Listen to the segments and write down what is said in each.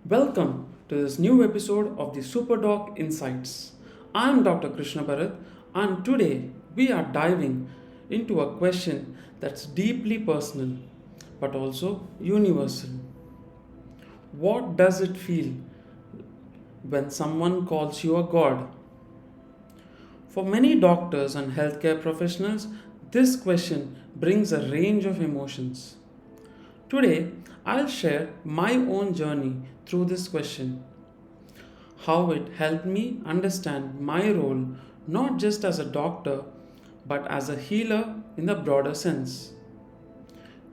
Welcome to this new episode of the Superdoc Insights. I am Dr. Krishna Bharat, and today we are diving into a question that's deeply personal but also universal. What does it feel when someone calls you a god? For many doctors and healthcare professionals, this question brings a range of emotions. Today, I'll share my own journey through this question, how it helped me understand my role not just as a doctor but as a healer in the broader sense.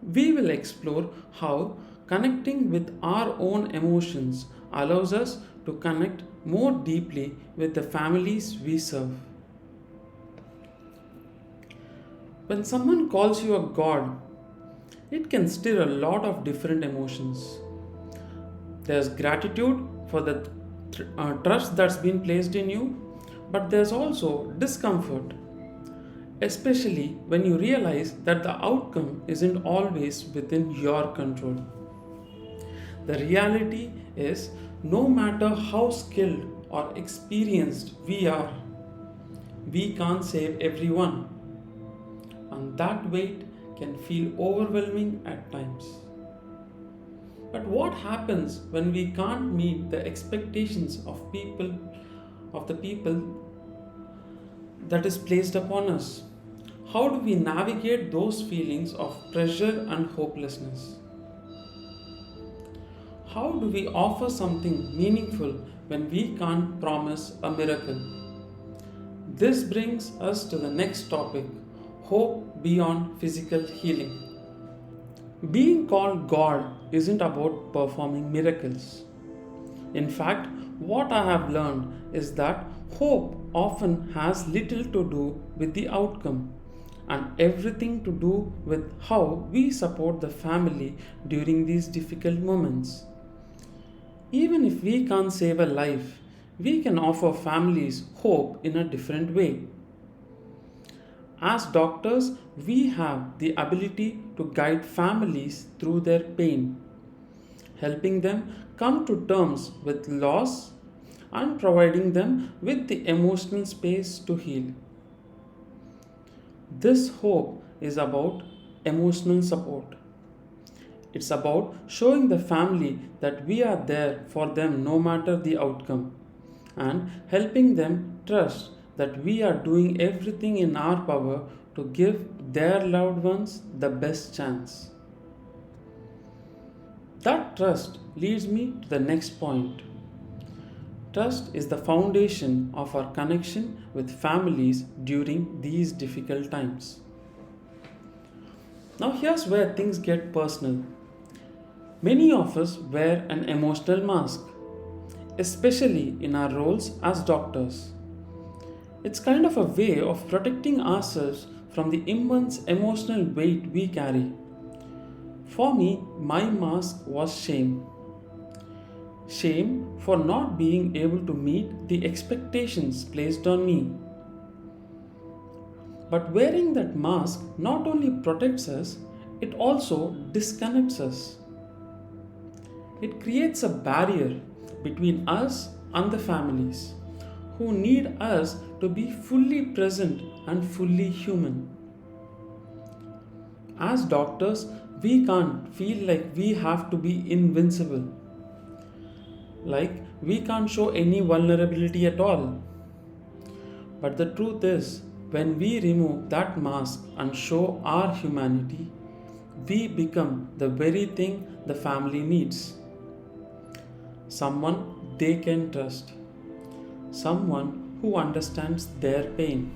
We will explore how connecting with our own emotions allows us to connect more deeply with the families we serve. When someone calls you a god, it can stir a lot of different emotions. There's gratitude for the trust that's been placed in you, but there's also discomfort, especially when you realize that the outcome isn't always within your control. The reality is, no matter how skilled or experienced we are, we can't save everyone, and that weight can feel overwhelming at times. But what happens when we can't meet the expectations of the people that is placed upon us? How do we navigate those feelings of pressure and hopelessness? How do we offer something meaningful when we can't promise a miracle? This brings us to the next topic, hope beyond physical healing. Being called God isn't about performing miracles. In fact, what I have learned is that hope often has little to do with the outcome and everything to do with how we support the family during these difficult moments. Even if we can't save a life, we can offer families hope in a different way. As doctors, we have the ability to guide families through their pain, helping them come to terms with loss and providing them with the emotional space to heal. This hope is about emotional support. It's about showing the family that we are there for them no matter the outcome and helping them trust that we are doing everything in our power to give their loved ones the best chance. That trust leads me to the next point. Trust is the foundation of our connection with families during these difficult times. Now, here's where things get personal. Many of us wear an emotional mask, especially in our roles as doctors. It's kind of a way of protecting ourselves from the immense emotional weight we carry. For me, my mask was shame. Shame for not being able to meet the expectations placed on me. But wearing that mask not only protects us, it also disconnects us. It creates a barrier between us and the families who need us to be fully present and fully human. As doctors, we can't feel like we have to be invincible, like we can't show any vulnerability at all. But the truth is, when we remove that mask and show our humanity, we become the very thing the family needs. Someone they can trust, someone who understands their pain.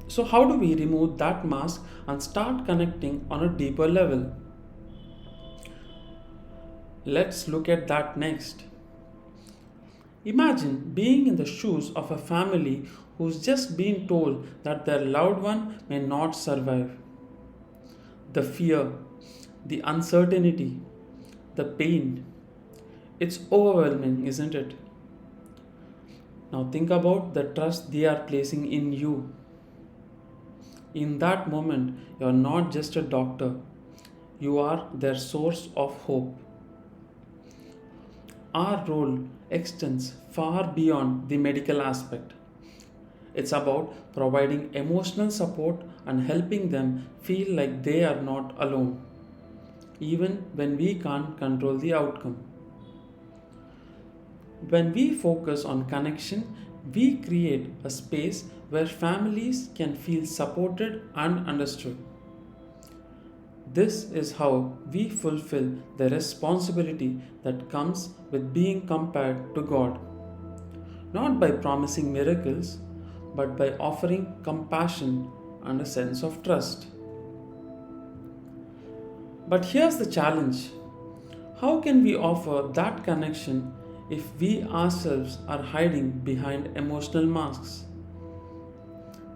So, how do we remove that mask and start connecting on a deeper level? Let's look at that next. Imagine being in the shoes of a family who's just been told that their loved one may not survive. The fear, the uncertainty, the pain. It's overwhelming, isn't it? Now think about the trust they are placing in you. In that moment, you are not just a doctor, you are their source of hope. our role extends far beyond the medical aspect. It's about providing emotional support and helping them feel like they are not alone, even when we can't control the outcome. When we focus on connection, we create a space where families can feel supported and understood. This is how we fulfill the responsibility that comes with being compared to God, not by promising miracles, but by offering compassion and a sense of trust. But here's the challenge: how can we offer that connection if we ourselves are hiding behind emotional masks?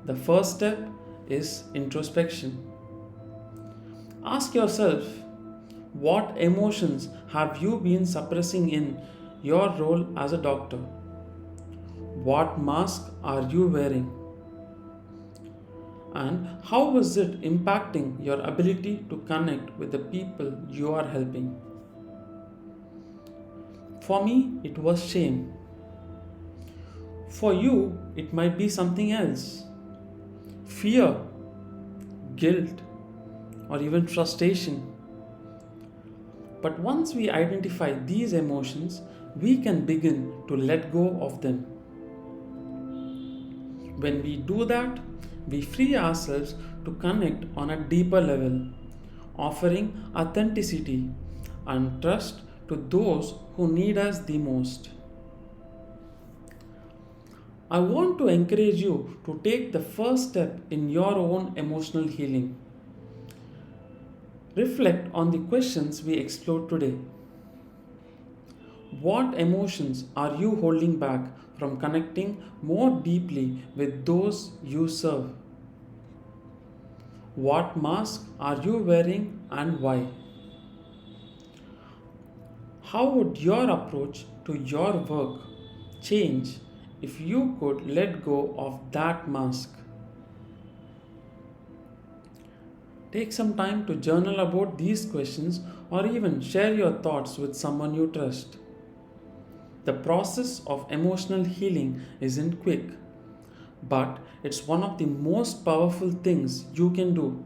The first step is introspection. Ask yourself, what emotions have you been suppressing in your role as a doctor? What mask are you wearing? And how is it impacting your ability to connect with the people you are helping? For me, it was shame. For you, it might be something else: fear, guilt, or even frustration. But once we identify these emotions, we can begin to let go of them. When we do that, we free ourselves to connect on a deeper level, offering authenticity and trust to those who need us the most. I want to encourage you to take the first step in your own emotional healing. Reflect on the questions we explored today. What emotions are you holding back from connecting more deeply with those you serve? What mask are you wearing and why? How would your approach to your work change if you could let go of that mask? Take some time to journal about these questions or even share your thoughts with someone you trust. The process of emotional healing isn't quick, but it's one of the most powerful things you can do,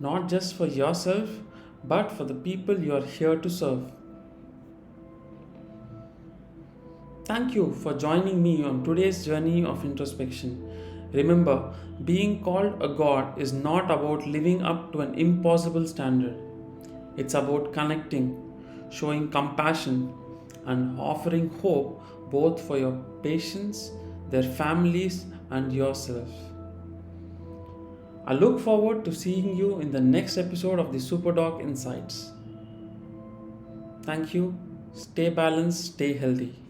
not just for yourself, but for the people you are here to serve. Thank you for joining me on today's journey of introspection. Remember, being called a God is not about living up to an impossible standard. It's about connecting, showing compassion, and offering hope both for your patients, their families, and yourself. I look forward to seeing you in the next episode of the Superdoc Insights. Thank you. Stay balanced, stay healthy.